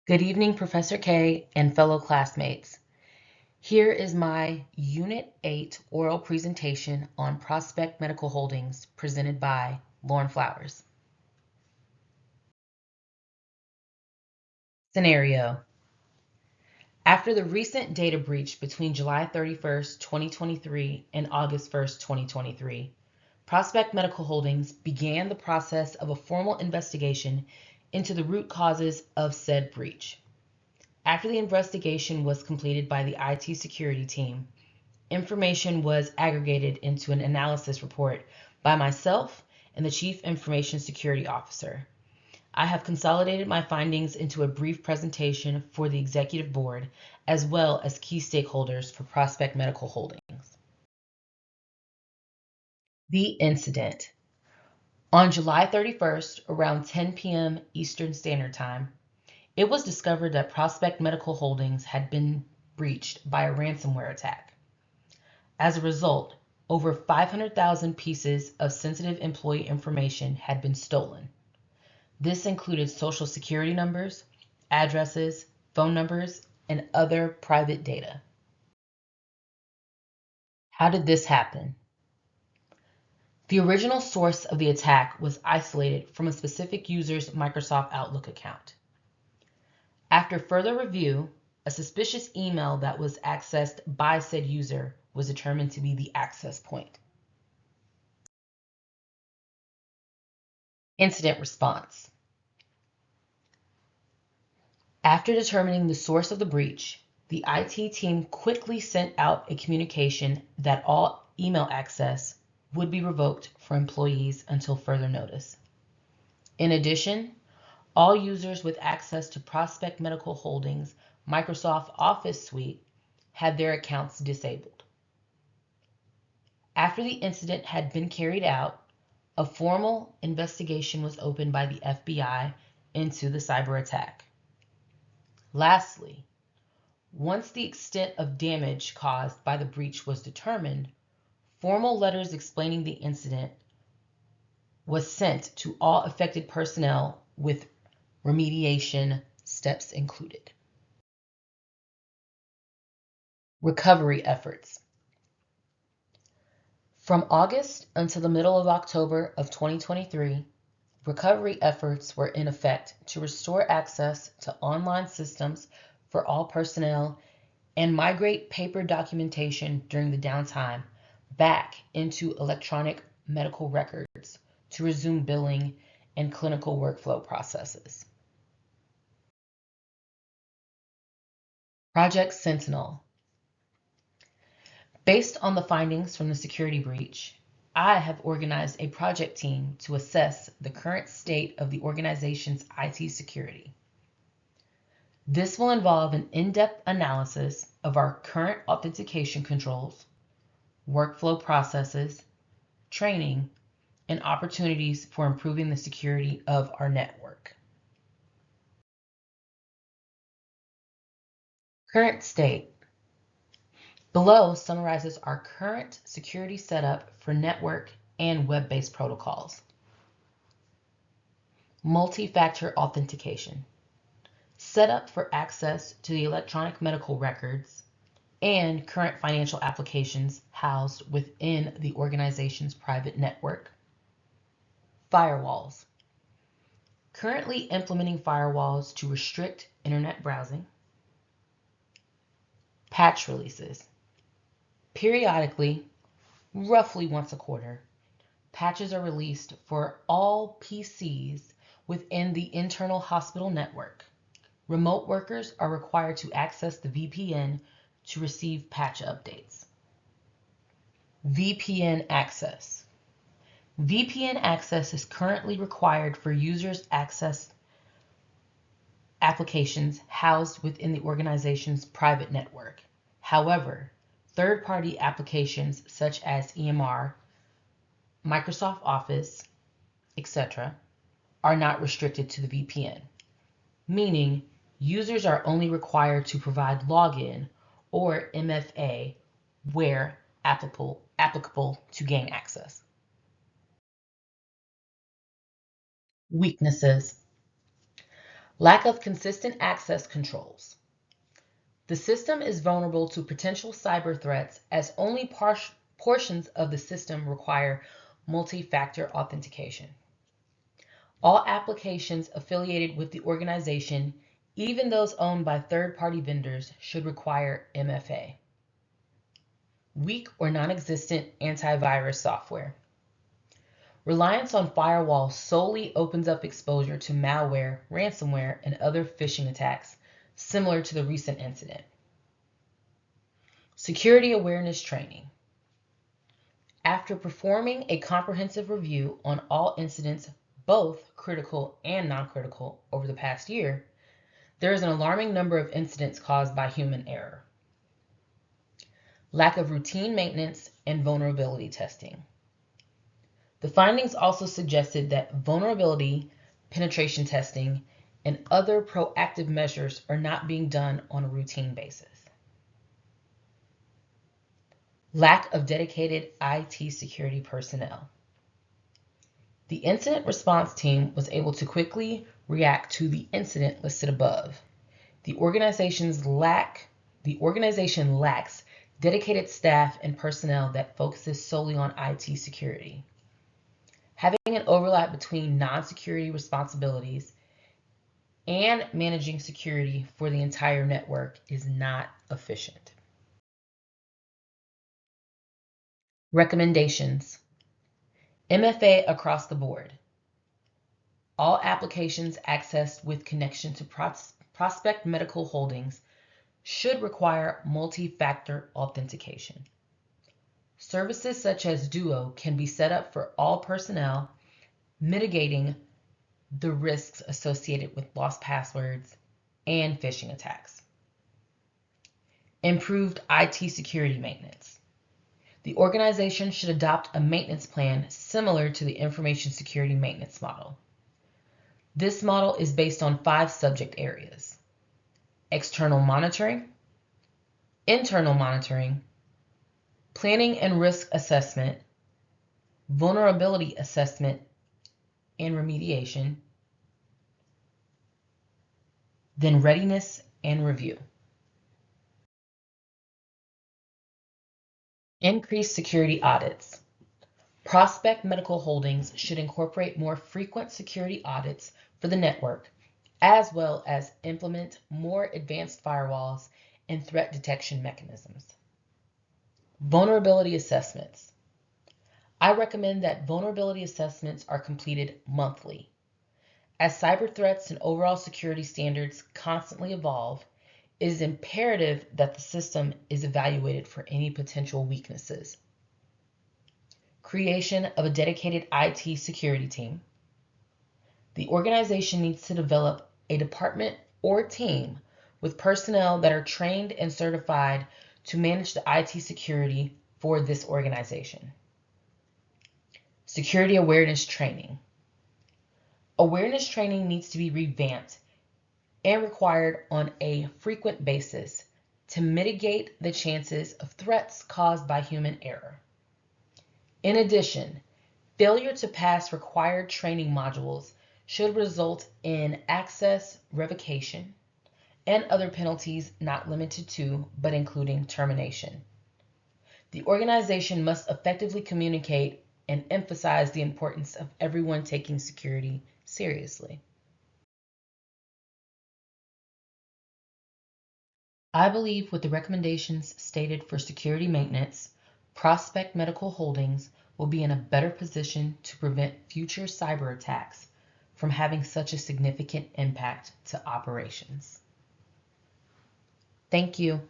Good evening, Professor K and fellow classmates. Here is my Unit 8 oral presentation on Prospect Medical Holdings presented by Lauren Flowers. Scenario. After the recent data breach between July 31st, 2023 and August 1st, 2023, Prospect Medical Holdings began the process of a formal investigation into the root causes of said breach. After the investigation was completed by the IT security team, information was aggregated into an analysis report by myself and the Chief Information Security Officer. I have consolidated my findings into a brief presentation for the Executive Board, as well as key stakeholders for Prospect Medical Holdings. The incident. On July 31st, around 10 p.m. Eastern Standard Time, it was discovered that Prospect Medical Holdings had been breached by a ransomware attack. As a result, over 500,000 pieces of sensitive employee information had been stolen. This included social security numbers, addresses, phone numbers, and other private data. How did this happen? The original source of the attack was isolated from a specific user's Microsoft Outlook account. After further review, a suspicious email that was accessed by said user was determined to be the access point. Incident response. After determining the source of the breach, the IT team quickly sent out a communication that all email access would be revoked for employees until further notice. In addition, all users with access to Prospect Medical Holdings Microsoft Office Suite had their accounts disabled. After the incident had been carried out, a formal investigation was opened by the FBI into the cyber attack. Lastly, once the extent of damage caused by the breach was determined, formal letters explaining the incident was sent to all affected personnel with remediation steps included. Recovery efforts. From August until the middle of October of 2023, recovery efforts were in effect to restore access to online systems for all personnel and migrate paper documentation during the downtime back into electronic medical records to resume billing and clinical workflow processes. Project Sentinel. Based on the findings from the security breach, I have organized a project team to assess the current state of the organization's IT security. This will involve an in-depth analysis of our current authentication controls, workflow processes, training, and opportunities for improving the security of our network. Current state. Below summarizes our current security setup for network and web-based protocols. Multi-factor authentication. Setup for access to the electronic medical records and current financial applications housed within the organization's private network. Firewalls. Currently implementing firewalls to restrict internet browsing. Patch releases. Periodically, roughly once a quarter, patches are released for all PCs within the internal hospital network. Remote workers are required to access the VPN to receive patch updates. VPN access. VPN access is currently required for users access applications housed within the organization's private network. However, third-party applications such as EMR, Microsoft Office, etc., are not restricted to the VPN, meaning users are only required to provide login or MFA where applicable to gain access. Weaknesses. Lack of consistent access controls. The system is vulnerable to potential cyber threats as only portions of the system require multi-factor authentication. All applications affiliated with the organization, even those owned by third-party vendors, should require MFA. Weak or non-existent antivirus software. Reliance on firewalls solely opens up exposure to malware, ransomware, and other phishing attacks, similar to the recent incident. Security awareness training. After performing a comprehensive review on all incidents, both critical and non-critical, over the past year, there is an alarming number of incidents caused by human error. Lack of routine maintenance and vulnerability testing. The findings also suggested that vulnerability, penetration testing, and other proactive measures are not being done on a routine basis. Lack of dedicated IT security personnel. The incident response team was able to quickly react to the incident listed above. The organization lacks dedicated staff and personnel that focuses solely on IT security. Having an overlap between non-security responsibilities and managing security for the entire network is not efficient. Recommendations. MFA across the board. All applications accessed with connection to Prospect Medical Holdings should require multi-factor authentication. Services such as Duo can be set up for all personnel, mitigating the risks associated with lost passwords and phishing attacks. Improved IT security maintenance. The organization should adopt a maintenance plan similar to the information security maintenance model. This model is based on 5 subject areas: external monitoring, internal monitoring, planning and risk assessment, vulnerability assessment and remediation, then readiness and review. Increased security audits. Prospect Medical Holdings should incorporate more frequent security audits for the network, as well as implement more advanced firewalls and threat detection mechanisms. Vulnerability assessments. I recommend that vulnerability assessments are completed monthly. As cyber threats and overall security standards constantly evolve, it is imperative that the system is evaluated for any potential weaknesses. Creation of a dedicated IT security team. The organization needs to develop a department or team with personnel that are trained and certified to manage the IT security for this organization. Security awareness training. Awareness training needs to be revamped and required on a frequent basis to mitigate the chances of threats caused by human error. In addition, failure to pass required training modules should result in access revocation and other penalties not limited to, but including termination. The organization must effectively communicate and emphasize the importance of everyone taking security seriously. I believe with the recommendations stated for security maintenance, Prospect Medical Holdings will be in a better position to prevent future cyber attacks from having such a significant impact to operations. Thank you.